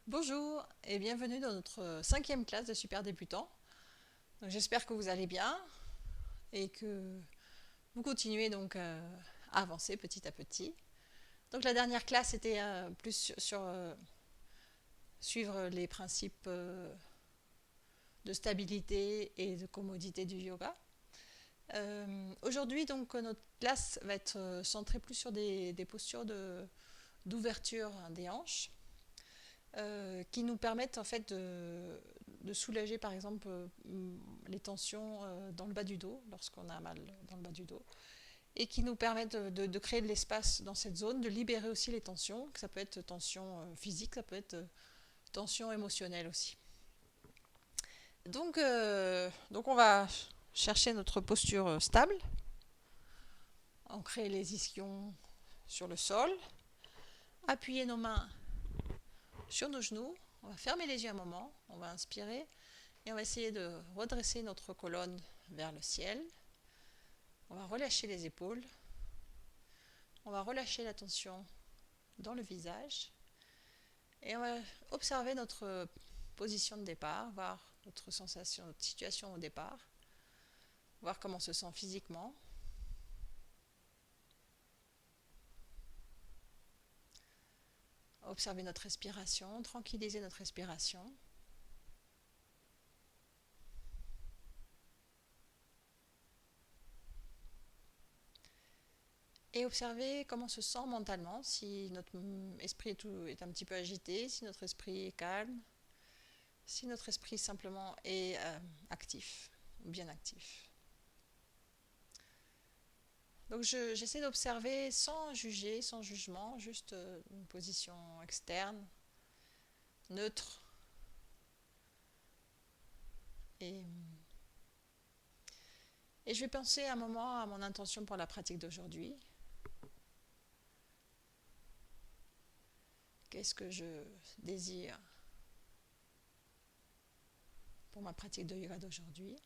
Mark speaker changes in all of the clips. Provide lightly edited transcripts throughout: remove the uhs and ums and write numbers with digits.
Speaker 1: Bonjour et bienvenue dans notre cinquième classe de super débutants. J'espère que vous allez bien et que vous continuez à avancer petit à petit. Donc la dernière classe était plus sur suivre les principes de stabilité et de commodité du yoga. Aujourd'hui notre classe va être centrée plus sur des postures d'ouverture des hanches qui nous permettent en fait de soulager par exemple les tensions dans le bas du dos lorsqu'on a mal dans le bas du dos et qui nous permettent de créer de l'espace dans cette zone, de libérer aussi les tensions, que ça peut être tension physique, ça peut être tension émotionnelle aussi. Donc on va chercher notre posture stable, ancrer les ischions sur le sol, appuyer nos mains sur nos genoux, on va fermer les yeux un moment, on va inspirer et on va essayer de redresser notre colonne vers le ciel. On va relâcher les épaules. On va relâcher la tension dans le visage. Et on va observer notre position de départ, voir notre sensation, notre situation au départ, voir comment on se sent physiquement. Observer notre respiration, tranquilliser notre respiration. Et observer comment on se sent mentalement, si notre esprit est un petit peu agité, si notre esprit est calme, si notre esprit simplement est actif, bien actif. Donc j'essaie d'observer sans juger, sans jugement, juste une position externe, neutre. Et, et je vais penser un moment à mon intention pour la pratique d'aujourd'hui. Qu'est-ce que je désire pour ma pratique de yoga d'aujourd'hui?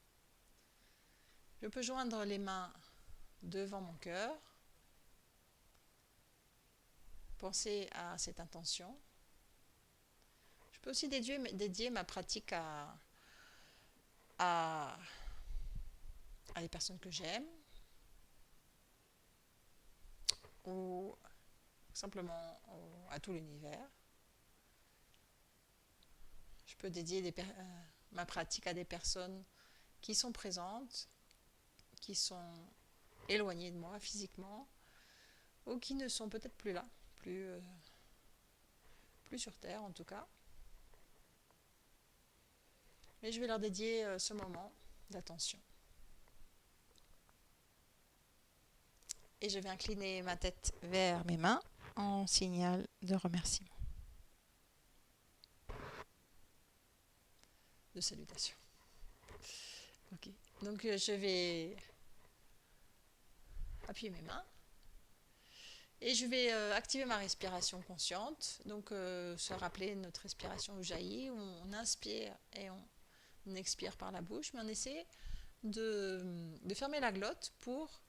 Speaker 1: Je peux joindre les mains devant mon cœur, penser à cette intention. Je peux aussi dédier ma pratique à, à des personnes que j'aime ou simplement à tout l'univers. Je peux dédier ma pratique à des personnes qui sont présentes, qui sont éloignées de moi physiquement ou qui ne sont peut-être plus là, plus sur Terre en tout cas. Mais je vais leur dédier ce moment d'attention. Et je vais incliner ma tête vers mes mains en signal de remerciement, de salutation. Ok. Donc je vais appuyer mes mains et je vais activer ma respiration consciente. Donc se rappeler notre respiration Ujjayi où on inspire et on expire par la bouche, mais on essaie de fermer la glotte pour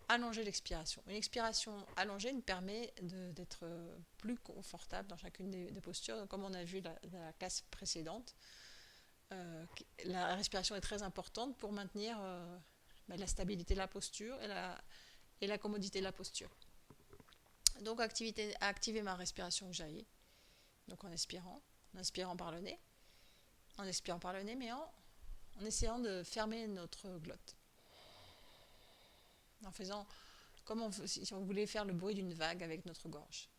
Speaker 1: allonger l'expiration. Une expiration allongée nous permet d'être plus confortable dans chacune des postures. Donc, comme on a vu dans la classe précédente, la respiration est très importante pour maintenir la stabilité de la posture et la commodité de la posture. Donc activer ma respiration Ujjayi, donc en inspirant par le nez, mais en essayant de fermer notre glotte. En faisant comme si on voulait faire le bruit d'une vague avec notre gorge.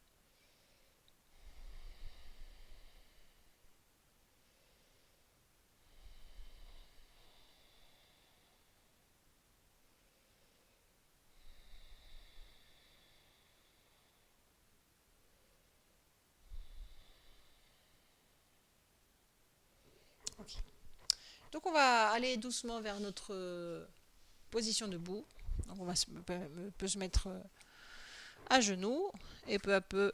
Speaker 1: Okay. Donc on va aller doucement vers notre position debout. Donc peut se mettre à genoux et peu à peu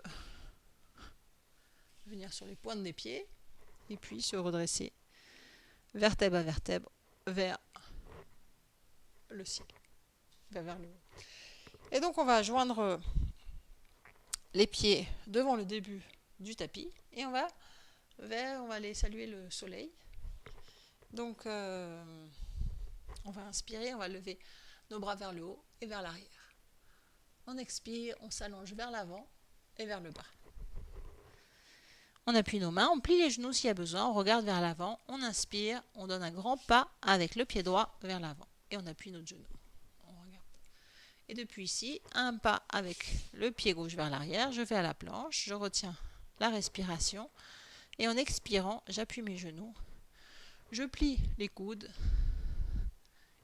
Speaker 1: venir sur les pointes des pieds et puis se redresser vertèbre à vertèbre vers le ciel, vers le haut. Et donc on va joindre les pieds devant le début du tapis et on va On va aller saluer le soleil. Donc, on va inspirer, on va lever nos bras vers le haut et vers l'arrière. On expire, on s'allonge vers l'avant et vers le bas. On appuie nos mains, on plie les genoux s'il y a besoin, on regarde vers l'avant, on inspire, on donne un grand pas avec le pied droit vers l'avant et on appuie notre genou. On regarde. Et depuis ici, un pas avec le pied gauche vers l'arrière, je vais à la planche, je retiens la respiration et en expirant, j'appuie mes genoux, je plie les coudes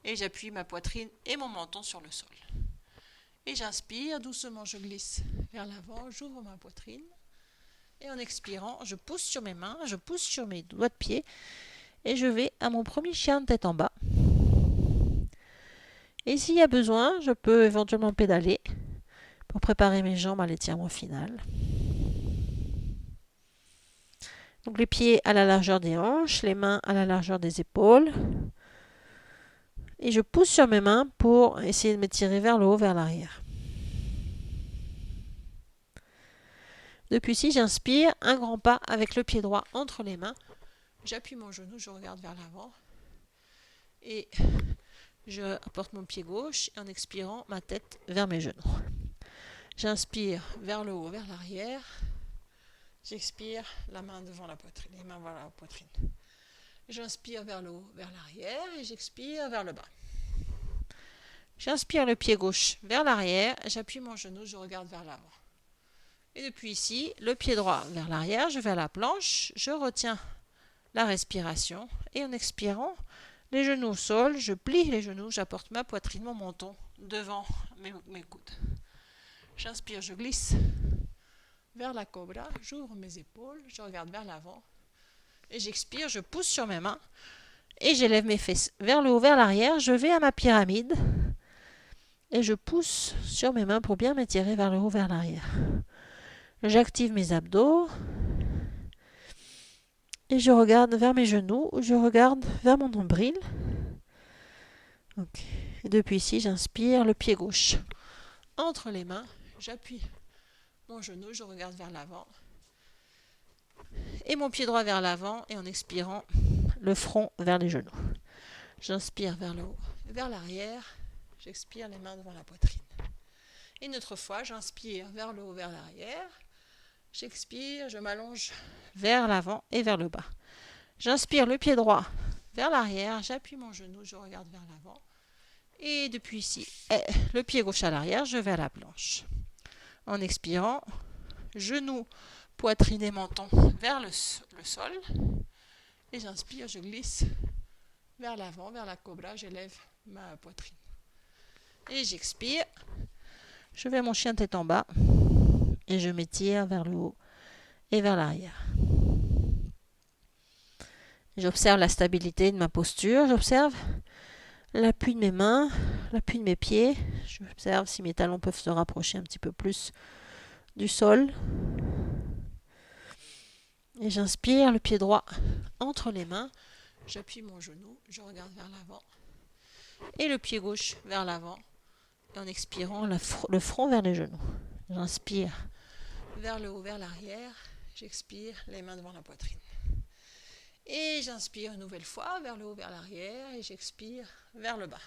Speaker 1: et j'appuie ma poitrine et mon menton sur le sol. Et j'inspire, doucement je glisse vers l'avant, j'ouvre ma poitrine. Et en expirant, je pousse sur mes mains, je pousse sur mes doigts de pied et je vais à mon premier chien de tête en bas. Et s'il y a besoin, je peux éventuellement pédaler pour préparer mes jambes à l'étirement final. Donc les pieds à la largeur des hanches, les mains à la largeur des épaules. Et je pousse sur mes mains pour essayer de m'étirer vers le haut, vers l'arrière. Depuis ici, j'inspire, un grand pas avec le pied droit entre les mains. J'appuie mon genou, je regarde vers l'avant. Et je apporte mon pied gauche et en expirant, ma tête vers mes genoux. J'inspire vers le haut, vers l'arrière. J'expire, la main devant la poitrine, les mains vers la poitrine. J'inspire vers le haut, vers l'arrière et j'expire vers le bas. J'inspire le pied gauche vers l'arrière, j'appuie mon genou, je regarde vers l'avant. Et depuis ici, le pied droit vers l'arrière, je vais à la planche, je retiens la respiration et en expirant, les genoux au sol, je plie les genoux, j'apporte ma poitrine, mon menton devant mes coudes. J'inspire, je glisse vers la cobra, j'ouvre mes épaules, je regarde vers l'avant et j'expire, je pousse sur mes mains et j'élève mes fesses vers le haut, vers l'arrière, je vais à ma pyramide et je pousse sur mes mains pour bien m'étirer vers le haut, vers l'arrière. J'active mes abdos et je regarde vers mes genoux, je regarde vers mon nombril. Okay. Et depuis ici, j'inspire le pied gauche entre les mains, j'appuie mon genou, je regarde vers l'avant et mon pied droit vers l'avant et en expirant, le front vers les genoux. J'inspire vers le haut, vers l'arrière, j'expire les mains devant la poitrine. Et une autre fois, j'inspire vers le haut, vers l'arrière, j'expire, je m'allonge vers l'avant et vers le bas. J'inspire le pied droit vers l'arrière, j'appuie mon genou, je regarde vers l'avant. Et depuis ici, le pied gauche à l'arrière, je vais à la planche. En expirant, genou, poitrine et menton vers le sol. Et j'inspire, je glisse vers l'avant, vers la cobra, j'élève ma poitrine. Et j'expire, je vais à mon chien tête en bas et je m'étire vers le haut et vers l'arrière. J'observe la stabilité de ma posture, j'observe l'appui de mes mains, l'appui de mes pieds. J'observe si mes talons peuvent se rapprocher un petit peu plus du sol. Et j'inspire, le pied droit entre les mains. J'appuie mon genou, je regarde vers l'avant. Et le pied gauche vers l'avant. Et en expirant, le front vers les genoux. J'inspire vers le haut, vers l'arrière. J'expire, les mains devant la poitrine. Et j'inspire une nouvelle fois vers le haut, vers l'arrière. Et j'expire vers le bas.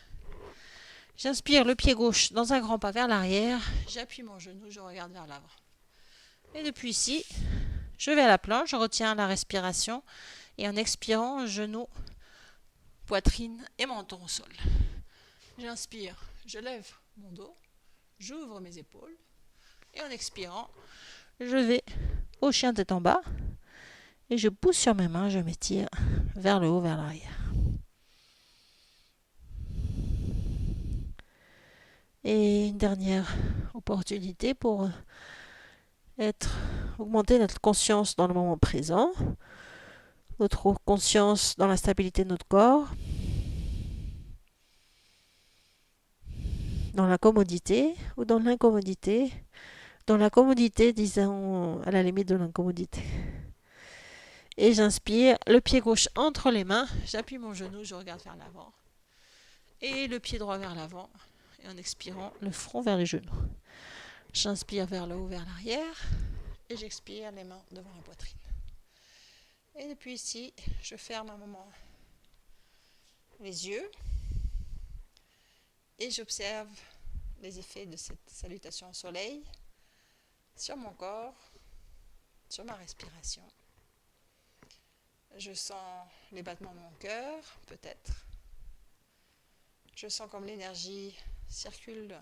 Speaker 1: J'inspire le pied gauche dans un grand pas vers l'arrière. J'appuie mon genou, je regarde vers l'avant. Et depuis ici, je vais à la planche, je retiens la respiration. Et en expirant, genou, poitrine et menton au sol. J'inspire, je lève mon dos, j'ouvre mes épaules. Et en expirant, je vais au chien tête en bas. Et je pousse sur mes mains, je m'étire vers le haut, vers l'arrière. Et une dernière opportunité pour augmenter notre conscience dans le moment présent, notre conscience dans la stabilité de notre corps, dans la commodité ou dans l'incommodité, dans la commodité, disons, à la limite de l'incommodité. Et j'inspire, le pied gauche entre les mains, j'appuie mon genou, je regarde vers l'avant. Et le pied droit vers l'avant. Et en expirant, le front vers les genoux. J'inspire vers le haut, vers l'arrière. Et j'expire, les mains devant la poitrine. Et depuis ici, je ferme un moment les yeux et j'observe les effets de cette salutation au soleil sur mon corps, sur ma respiration. Je sens les battements de mon cœur, peut-être. Je sens comme l'énergie circule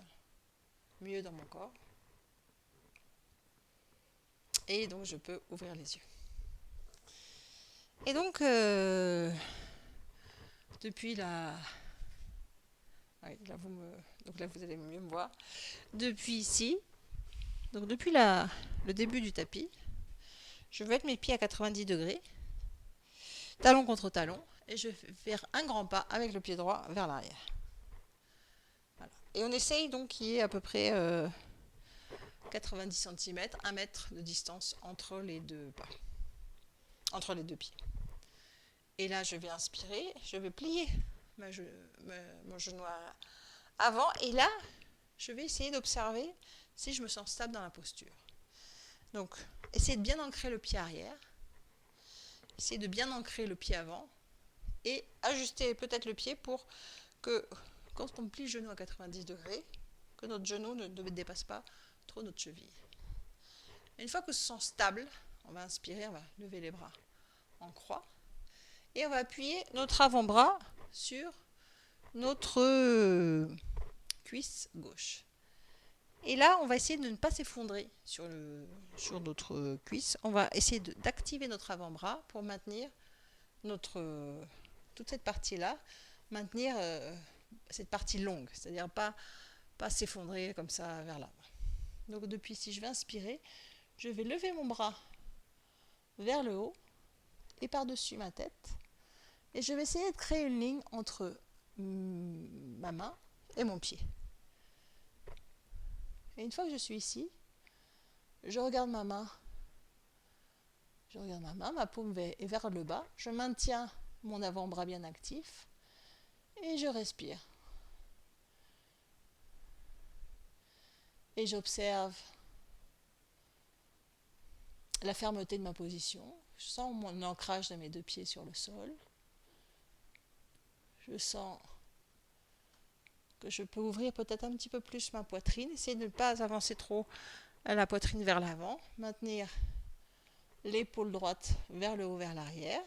Speaker 1: mieux dans mon corps. Et donc, je peux ouvrir les yeux. Et donc, depuis la... Oui, là, donc là, vous allez mieux me voir. Depuis ici, donc depuis le début du tapis, je vais mettre mes pieds à 90 degrés, talon contre talon, et je vais faire un grand pas avec le pied droit vers l'arrière. Voilà. Et on essaye donc qu'il y ait à peu près 90 cm, 1 mètre de distance entre les deux pas, entre les deux pieds. Et là, je vais inspirer, je vais plier mon genou avant, et là, je vais essayer d'observer si je me sens stable dans la posture. Donc, essayez de bien ancrer le pied arrière, essayez de bien ancrer le pied avant, et ajuster peut-être le pied pour que, quand on plie le genou à 90 degrés, que notre genou ne dépasse pas trop notre cheville. Une fois que ce sent stable, on va inspirer, on va lever les bras en croix, et on va appuyer notre avant-bras sur notre cuisse gauche. Et là, on va essayer de ne pas s'effondrer sur notre cuisse. On va essayer d'activer notre avant-bras pour maintenir toute cette partie-là, maintenir cette partie longue, c'est-à-dire pas s'effondrer comme ça vers l'avant. Donc depuis ici, je vais inspirer, je vais lever mon bras vers le haut et par-dessus ma tête. Et je vais essayer de créer une ligne entre ma main et mon pied. Et une fois que je suis ici, je regarde ma main. Ma paume est vers le bas. Je maintiens mon avant-bras bien actif et je respire. Et j'observe la fermeté de ma position. Je sens mon ancrage de mes deux pieds sur le sol. Je sens que je peux ouvrir peut-être un petit peu plus ma poitrine. Essayer de ne pas avancer trop la poitrine vers l'avant. Maintenir l'épaule droite vers le haut, vers l'arrière.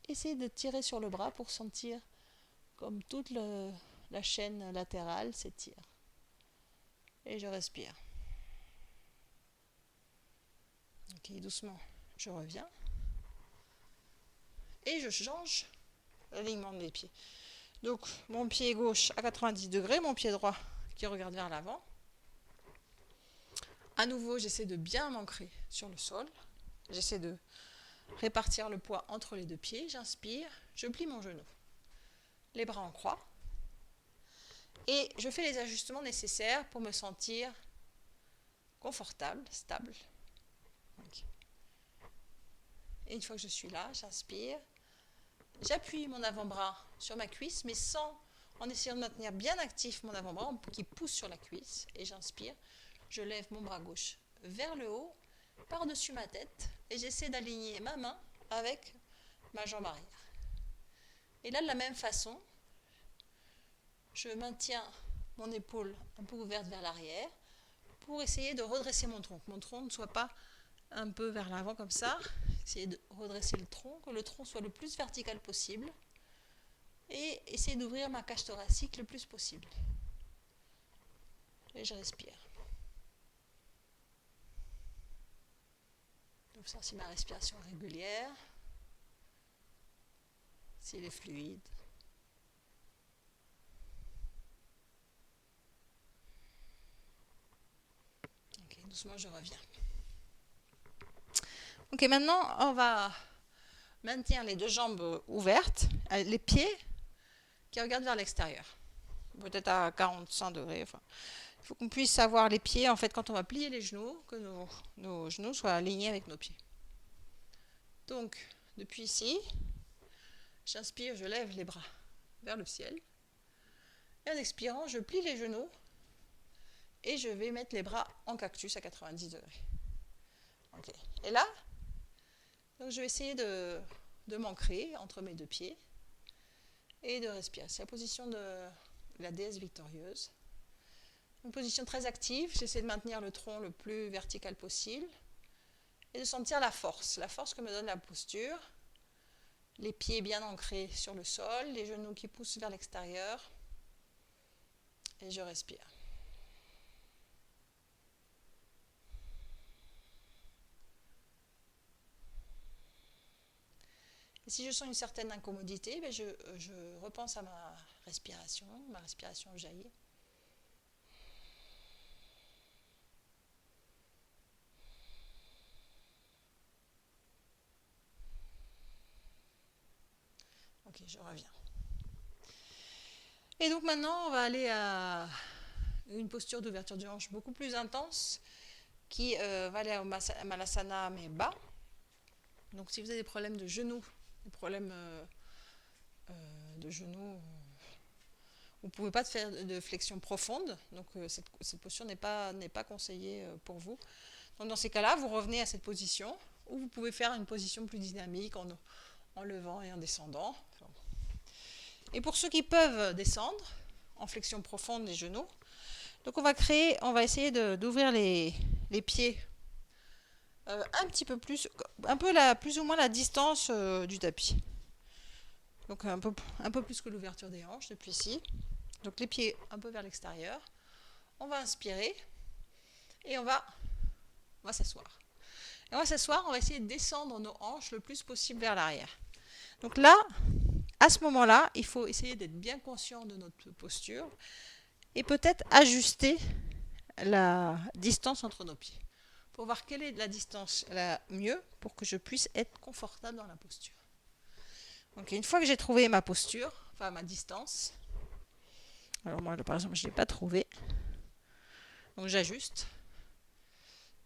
Speaker 1: Essayez de tirer sur le bras pour sentir comme toute la chaîne latérale s'étire. Et je respire. Ok, doucement, je reviens. Et je change l'alignement des pieds. Donc, mon pied gauche à 90 degrés, mon pied droit qui regarde vers l'avant. À nouveau, j'essaie de bien m'ancrer sur le sol. J'essaie de répartir le poids entre les deux pieds. J'inspire, je plie mon genou. Les bras en croix. Et je fais les ajustements nécessaires pour me sentir confortable, stable. Okay. Et une fois que je suis là, j'inspire. J'appuie mon avant-bras sur ma cuisse, mais en essayant de maintenir bien actif mon avant-bras qui pousse sur la cuisse. Et j'inspire. Je lève mon bras gauche vers le haut, par-dessus ma tête, et j'essaie d'aligner ma main avec ma jambe arrière. Et là, de la même façon, je maintiens mon épaule un peu ouverte vers l'arrière pour essayer de redresser mon tronc. Que mon tronc ne soit pas un peu vers l'avant comme ça. Essayer de redresser le tronc, que le tronc soit le plus vertical possible. Et essayer d'ouvrir ma cage thoracique le plus possible. Et je respire. J'observe si ma respiration est régulière, s'il est fluide. Ok, doucement je reviens. Ok, maintenant on va maintenir les deux jambes ouvertes, les pieds qui regardent vers l'extérieur, peut-être à 45 degrés. Enfin, il faut qu'on puisse avoir les pieds, en fait, quand on va plier les genoux, que nos genoux soient alignés avec nos pieds. Donc, depuis ici, j'inspire, je lève les bras vers le ciel. Et en expirant, je plie les genoux et je vais mettre les bras en cactus à 90 degrés. Okay. Et là, Donc je vais essayer de m'ancrer entre mes deux pieds et de respirer. C'est la position de la déesse victorieuse. Une position très active, j'essaie de maintenir le tronc le plus vertical possible et de sentir la force que me donne la posture. Les pieds bien ancrés sur le sol, les genoux qui poussent vers l'extérieur et je respire. Et si je sens une certaine incommodité, je repense à ma respiration jaillit. Ok, je reviens. Et donc maintenant, on va aller à une posture d'ouverture du hanche beaucoup plus intense qui va aller au Malasana mais bas. Donc si vous avez des problèmes de genoux, des problèmes de genoux, vous ne pouvez pas faire de flexion profonde, donc cette posture n'est pas conseillée pour vous. Donc dans ces cas-là, vous revenez à cette position, ou vous pouvez faire une position plus dynamique en levant et en descendant. Et pour ceux qui peuvent descendre en flexion profonde des genoux, donc on va essayer d'ouvrir les pieds un petit peu plus, plus ou moins la distance du tapis. Donc un peu plus que l'ouverture des hanches depuis ici. Donc les pieds un peu vers l'extérieur. On va inspirer et on va s'asseoir. Et on va s'asseoir, on va essayer de descendre nos hanches le plus possible vers l'arrière. Donc là, à ce moment-là, il faut essayer d'être bien conscient de notre posture et peut-être ajuster la distance entre nos pieds pour voir quelle est la distance la mieux pour que je puisse être confortable dans la posture. Donc une fois que j'ai trouvé ma posture, enfin ma distance, alors moi par exemple je ne l'ai pas trouvé, donc j'ajuste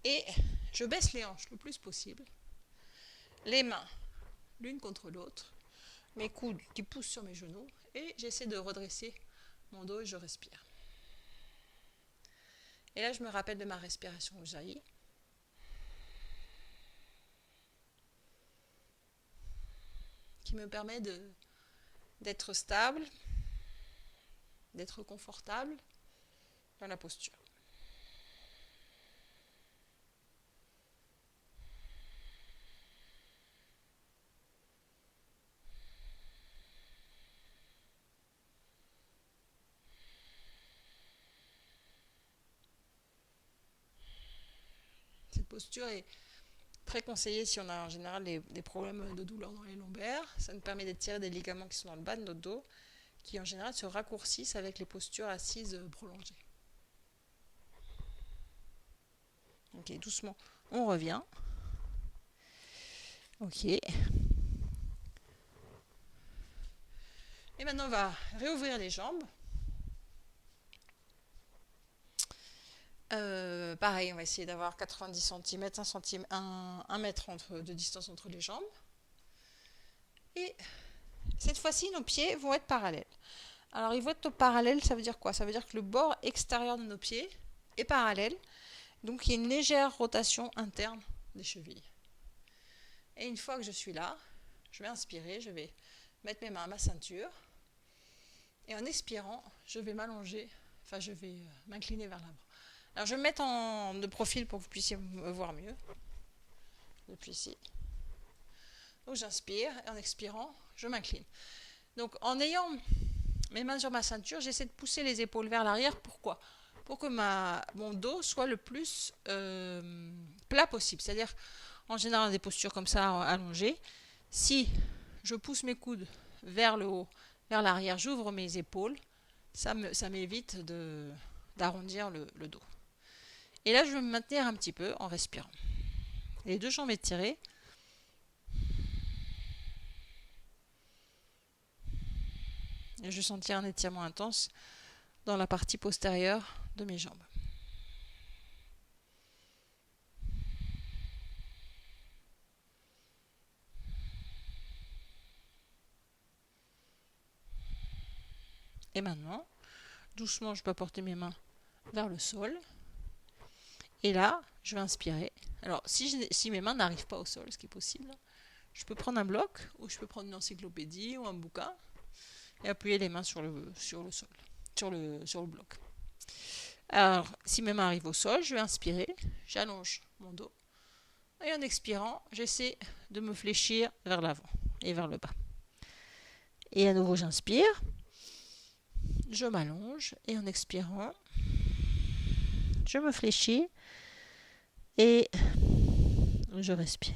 Speaker 1: et je baisse les hanches le plus possible, les mains l'une contre l'autre, mes coudes qui poussent sur mes genoux et j'essaie de redresser mon dos et je respire. Et là je me rappelle de ma respiration Ujjayi. Qui me permet d'être stable, d'être confortable dans la posture. Cette posture est très conseillée si on a en général des problèmes de douleur dans les lombaires. Ça nous permet d'étirer des ligaments qui sont dans le bas de notre dos, qui en général se raccourcissent avec les postures assises prolongées. Ok, doucement, on revient. Ok. Et maintenant, on va réouvrir les jambes. Pareil, on va essayer d'avoir 90 cm, 1 mètre de distance entre les jambes. Et cette fois-ci, nos pieds vont être parallèles. Alors, ils vont être parallèles, ça veut dire quoi? Ça veut dire que le bord extérieur de nos pieds est parallèle. Donc, il y a une légère rotation interne des chevilles. Et une fois que je suis là, je vais inspirer, je vais mettre mes mains à ma ceinture. Et en expirant, je vais m'allonger, enfin, je vais m'incliner vers l'avant. Alors, je vais me mettre de profil pour que vous puissiez me voir mieux. Depuis ici. Donc, j'inspire et en expirant, je m'incline. Donc, en ayant mes mains sur ma ceinture, j'essaie de pousser les épaules vers l'arrière. Pourquoi? Pour que mon dos soit le plus plat possible. C'est-à-dire, en général, des postures comme ça, allongées. Si je pousse mes coudes vers le haut, vers l'arrière, j'ouvre mes épaules, ça m'évite d'arrondir le dos. Et là, je vais me maintenir un petit peu en respirant. Les deux jambes étirées. Et je vais sentir un étirement intense dans la partie postérieure de mes jambes. Et maintenant, doucement, je peux porter mes mains vers le sol. Et là, je vais inspirer. Alors, si mes mains n'arrivent pas au sol, ce qui est possible, Je peux prendre un bloc ou je peux prendre une encyclopédie ou un bouquin et appuyer les mains sur le sol, sur le bloc. Alors, si mes mains arrivent au sol, je vais inspirer, j'allonge mon dos et en expirant, j'essaie de me fléchir vers l'avant et vers le bas. Et à nouveau, j'inspire, je m'allonge et en expirant, je me fléchis et je respire.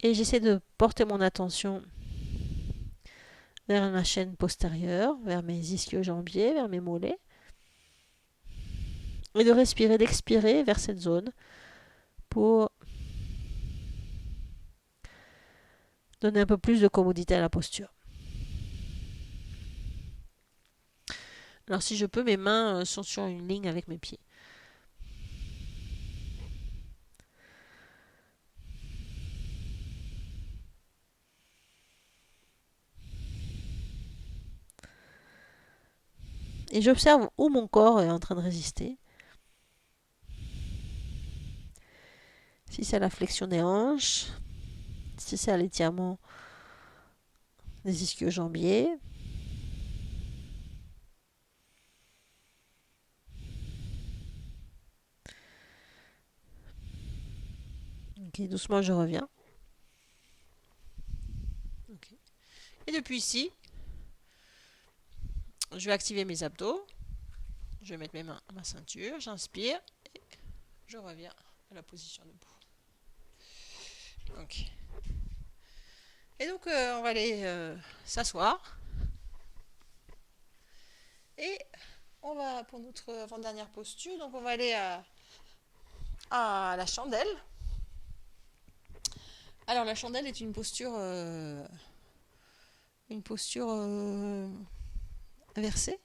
Speaker 1: Et j'essaie de porter mon attention vers ma chaîne postérieure, vers mes ischio-jambiers, vers mes mollets. Et de respirer, d'expirer vers cette zone pour donner un peu plus de commodité à la posture. Alors si je peux, mes mains sont sur une ligne avec mes pieds. Et j'observe où mon corps est en train de résister. Si c'est à la flexion des hanches, si c'est à l'étirement des ischio-jambiers. Ok, doucement je reviens. Okay. Et depuis ici, je vais activer mes abdos. Je vais mettre mes mains à ma ceinture, j'inspire et je reviens à la position debout. Ok. Et donc on va aller s'asseoir. Et on va pour notre avant-dernière posture, donc on va aller à la chandelle. Alors la chandelle est une posture inversée.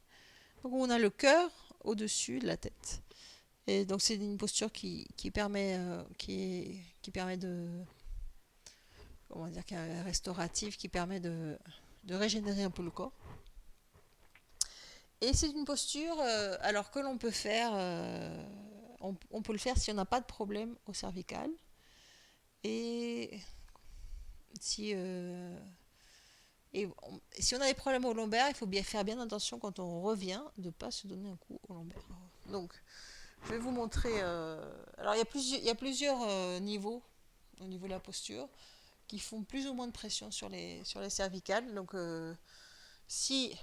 Speaker 1: Donc on a le cœur au-dessus de la tête. Et donc c'est une posture qui permet de, comment dire, qui est restaurative, qui permet de régénérer un peu le corps. Et c'est une posture alors que l'on peut faire, on peut le faire si on n'a pas de problème au cervical. Et si si on a des problèmes au lombaire, il faut faire bien attention quand on revient de ne pas se donner un coup au lombaire. Donc, je vais vous montrer. Alors, il y a plusieurs niveaux au niveau de la posture qui font plus ou moins de pression sur les cervicales. Donc, si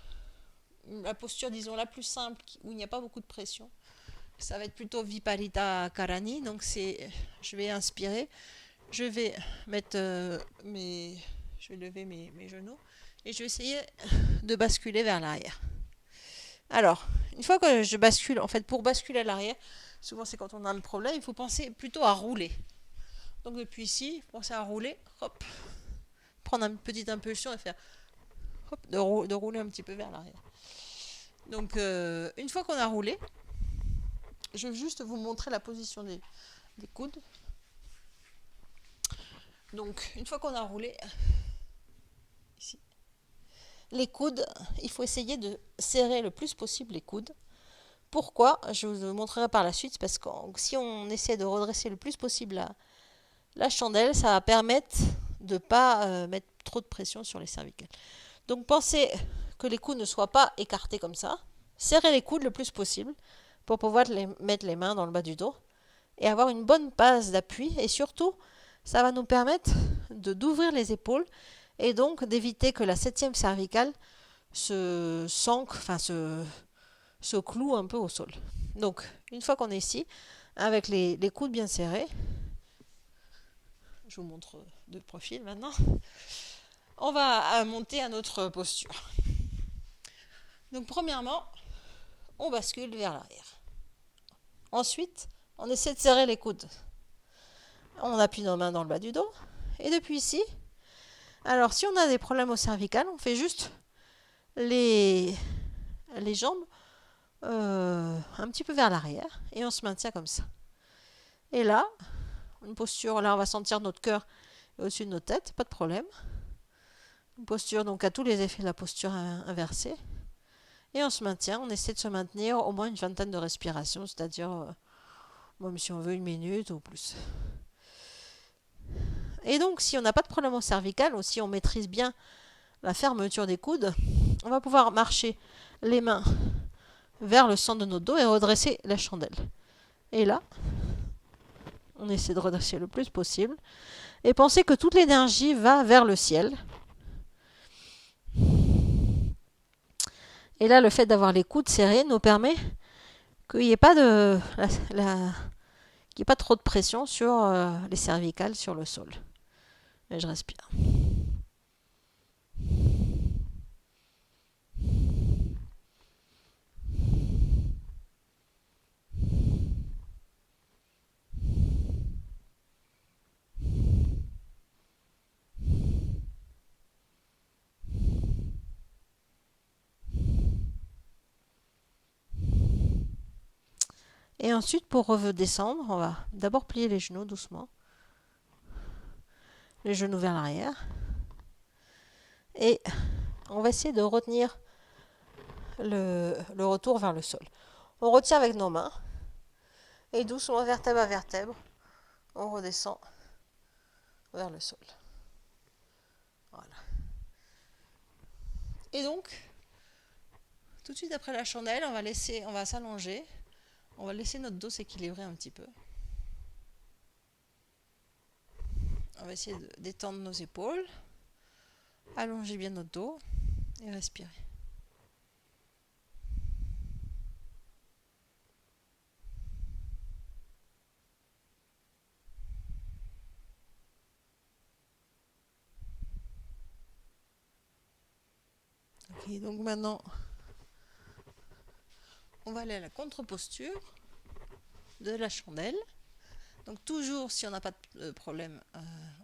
Speaker 1: la posture, disons, la plus simple, où il n'y a pas beaucoup de pression, ça va être plutôt Viparita Karani. Donc, je vais inspirer, je vais mettre je vais lever mes genoux et je vais essayer de basculer vers l'arrière. Alors, une fois que je bascule, en fait, pour basculer à l'arrière, souvent c'est quand on a un problème, il faut penser plutôt à rouler. Donc depuis ici, pensez à rouler, hop, prendre une petite impulsion et faire, hop, de rouler un petit peu vers l'arrière. Donc une fois qu'on a roulé, je vais juste vous montrer la position des coudes. Donc une fois qu'on a roulé, ici, les coudes, il faut essayer de serrer le plus possible les coudes. Pourquoi? Je vous montrerai par la suite, parce que si on essaie de redresser le plus possible la chandelle, ça va permettre de ne pas mettre trop de pression sur les cervicales. Donc pensez que les coudes ne soient pas écartés comme ça. Serrez les coudes le plus possible pour pouvoir mettre les mains dans le bas du dos et avoir une bonne base d'appui. Et surtout, ça va nous permettre d'ouvrir les épaules et donc d'éviter que la 7e cervicale se cloue un peu au sol. Donc, une fois qu'on est ici, avec les coudes bien serrés, je vous montre de profil maintenant, on va monter à notre posture. Donc, premièrement, on bascule vers l'arrière. Ensuite, on essaie de serrer les coudes. On appuie nos mains dans le bas du dos. Et depuis ici, alors si on a des problèmes au cervical, on fait juste les jambes un petit peu vers l'arrière et on se maintient comme ça. Et là, une posture, là on va sentir notre cœur au-dessus de notre tête, pas de problème. Une posture donc à tous les effets de la posture inversée.
Speaker 2: Et on se maintient, on essaie de se maintenir au moins une vingtaine de respirations, c'est-à-dire, même si on veut 1 minute ou plus. Et donc, si on n'a pas de problème au cervical, ou si on maîtrise bien la fermeture des coudes, on va pouvoir marcher les mains vers le centre de notre dos et redresser la chandelle. Et là, on essaie de redresser le plus possible. Et penser que toute l'énergie va vers le ciel. Et là, le fait d'avoir les coudes serrés nous permet qu'il n'y ait pas qu'il n'y ait pas trop de pression sur les cervicales, sur le sol. Et je respire. Et ensuite, pour redescendre, on va d'abord plier les genoux doucement. Les genoux vers l'arrière. Et on va essayer de retenir le retour vers le sol. On retient avec nos mains. Et doucement, vertèbre à vertèbre, on redescend vers le sol. Voilà. Et donc, tout de suite après la chandelle, on va s'allonger. On va laisser notre dos s'équilibrer un petit peu. On va essayer de détendre nos épaules, allonger bien notre dos et respirer. Ok, donc maintenant, on va aller à la contre-posture de la chandelle. Donc toujours si on n'a pas de problème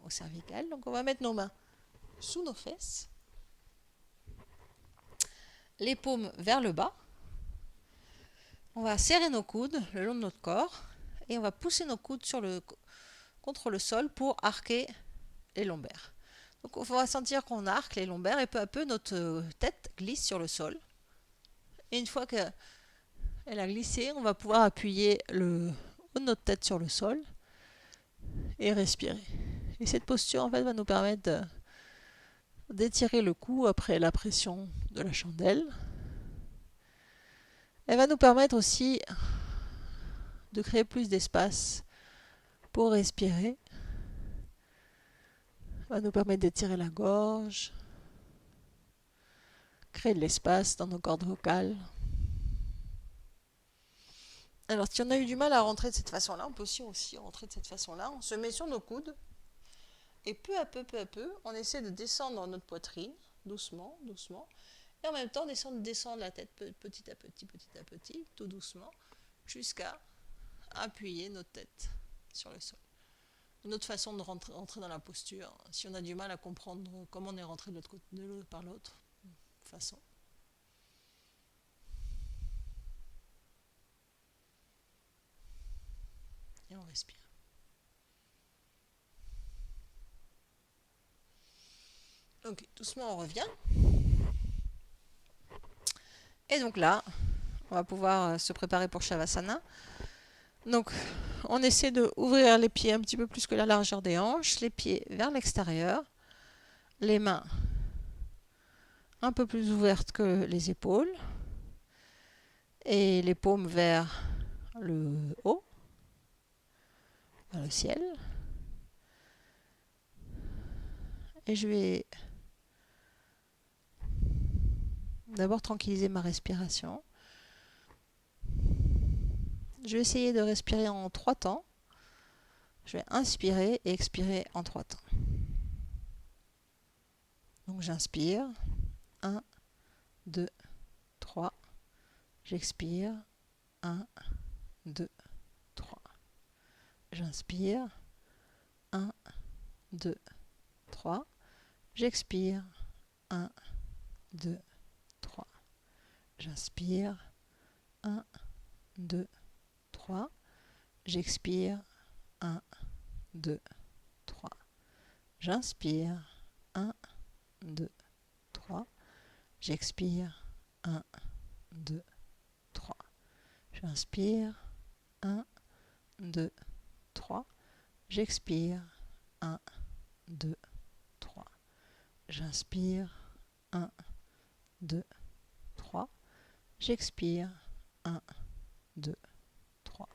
Speaker 2: au cervical. Donc on va mettre nos mains sous nos fesses, les paumes vers le bas. On va serrer nos coudes le long de notre corps et on va pousser nos coudes contre le sol pour arquer les lombaires. Donc on va sentir qu'on arque les lombaires et peu à peu notre tête glisse sur le sol. Et une fois qu'elle a glissé, on va pouvoir appuyer le haut de notre tête sur le sol et respirer. Et cette posture en fait va nous permettre d'étirer le cou après la pression de la chandelle. Elle va nous permettre aussi de créer plus d'espace pour respirer. Elle va nous permettre d'étirer la gorge, créer de l'espace dans nos cordes vocales. Alors, si on a eu du mal à rentrer de cette façon-là, on peut aussi rentrer de cette façon-là. On se met sur nos coudes et peu à peu, on essaie de descendre notre poitrine, doucement, doucement. Et en même temps, descendre la tête petit à petit, tout doucement, jusqu'à appuyer notre tête sur le sol. Une autre façon de rentrer dans la posture, si on a du mal à comprendre comment on est rentré de l'autre par l'autre façon. Et on respire. Ok, doucement on revient. Et donc là, on va pouvoir se préparer pour Shavasana. Donc, on essaie de ouvrir les pieds un petit peu plus que la largeur des hanches, les pieds vers l'extérieur, les mains un peu plus ouvertes que les épaules, et les paumes vers le haut, vers le ciel. Et je vais d'abord tranquilliser ma respiration. Je vais essayer de respirer en 3 temps. Je vais inspirer et expirer en 3 temps. Donc j'inspire. 1, 2, 3. J'expire. 1, 2, 3. J'inspire. 1, 2, 3. J'expire. 1, 2, 3. J'inspire. 1, 2, 3. J'expire. 1, 2, 3. J'inspire. 1, 2, 3. J'expire. 1, 2, 3. J'inspire. 1, 2, 3. J'expire. 1, 2, 3. J'inspire. 1, 2, 3. J'expire. 1, 2, 3.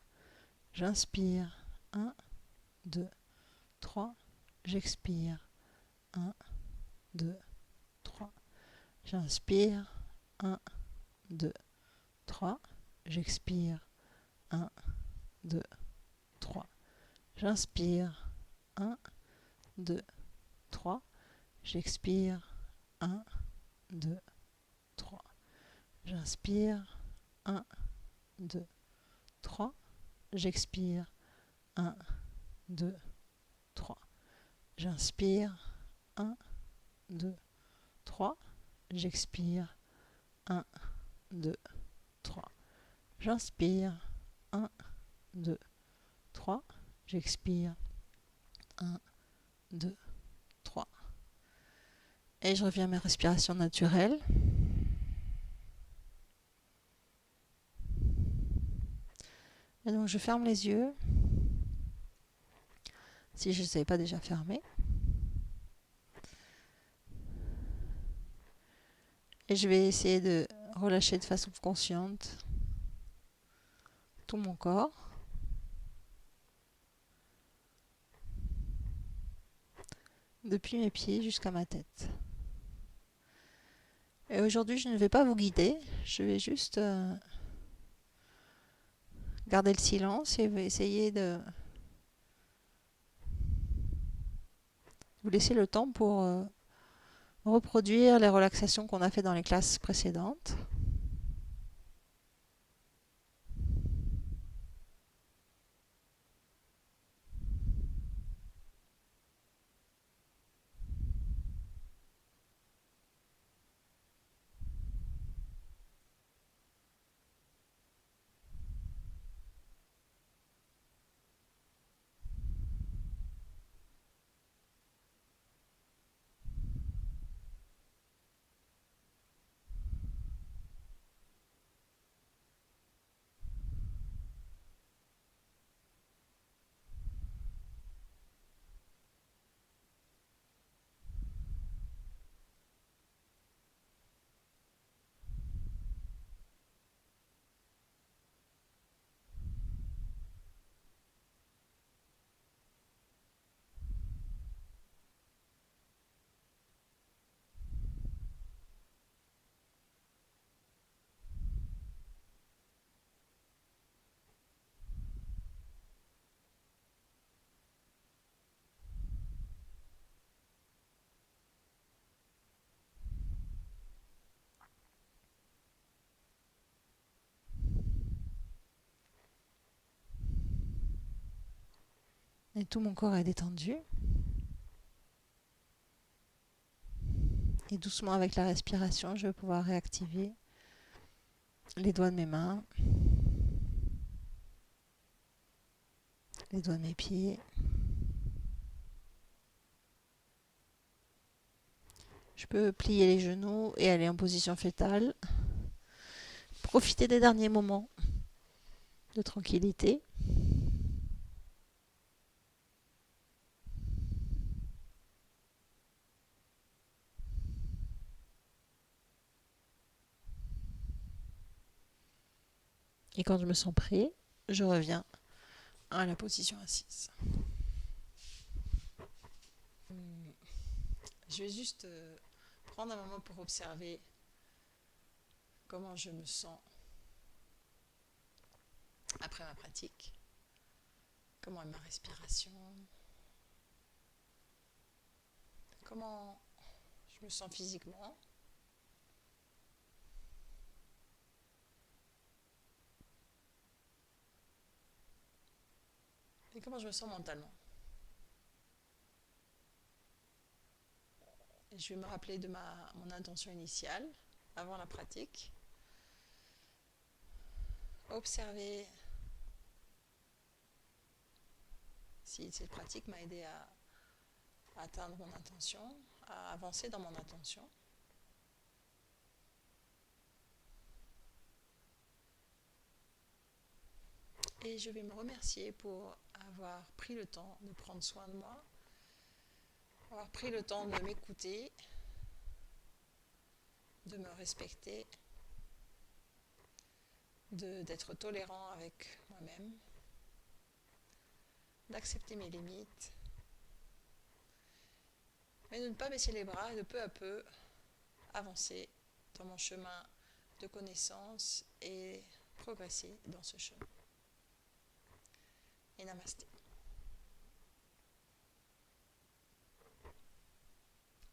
Speaker 2: J'inspire. 1, 2, 3. J'expire. 1, 2, 3. J'inspire. 1, 2, 3. J'expire. 1, 2, 3. J'inspire. 1, 2, 3. J'expire. 1, 2, 3. J'inspire. 1, 2, 3. J'expire. 1, 2, 3. J'inspire. 1, 2, 3. J'expire. 1, 2, 3. J'inspire. 1, 2, 3. J'expire. 1, 2, 3. Et je reviens à mes respirations naturelles. Et donc je ferme les yeux, si je ne les avais pas déjà fermés. Et je vais essayer de relâcher de façon consciente tout mon corps. Depuis mes pieds jusqu'à ma tête. Et aujourd'hui, je ne vais pas vous guider, je vais juste garder le silence et essayer de vous laisser le temps pour reproduire les relaxations qu'on a fait dans les classes précédentes. Et tout mon corps est détendu. Et doucement avec la respiration, je vais pouvoir réactiver les doigts de mes mains, les doigts de mes pieds. Je peux plier les genoux et aller en position fétale. Profiter des derniers moments de tranquillité. Et quand je me sens prêt, je reviens à la position assise. Je vais juste prendre un moment pour observer comment je me sens après ma pratique, comment est ma respiration, comment je me sens physiquement. Et comment je me sens mentalement. Et je vais me rappeler de mon intention initiale avant la pratique. Observer si cette pratique m'a aidé à atteindre mon intention, à avancer dans mon intention.
Speaker 1: et je vais me remercier pour avoir pris le temps de prendre soin de moi, avoir pris le temps de m'écouter, de me respecter, d'être tolérant avec moi-même, d'accepter mes limites, mais de ne pas baisser les bras et de peu à peu avancer dans mon chemin de connaissance et progresser dans ce chemin. Et namasté.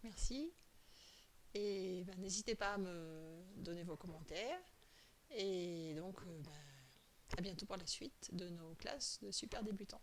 Speaker 1: Merci. Et ben, n'hésitez pas à me donner vos commentaires. Et donc, à bientôt pour la suite de nos classes de super débutants.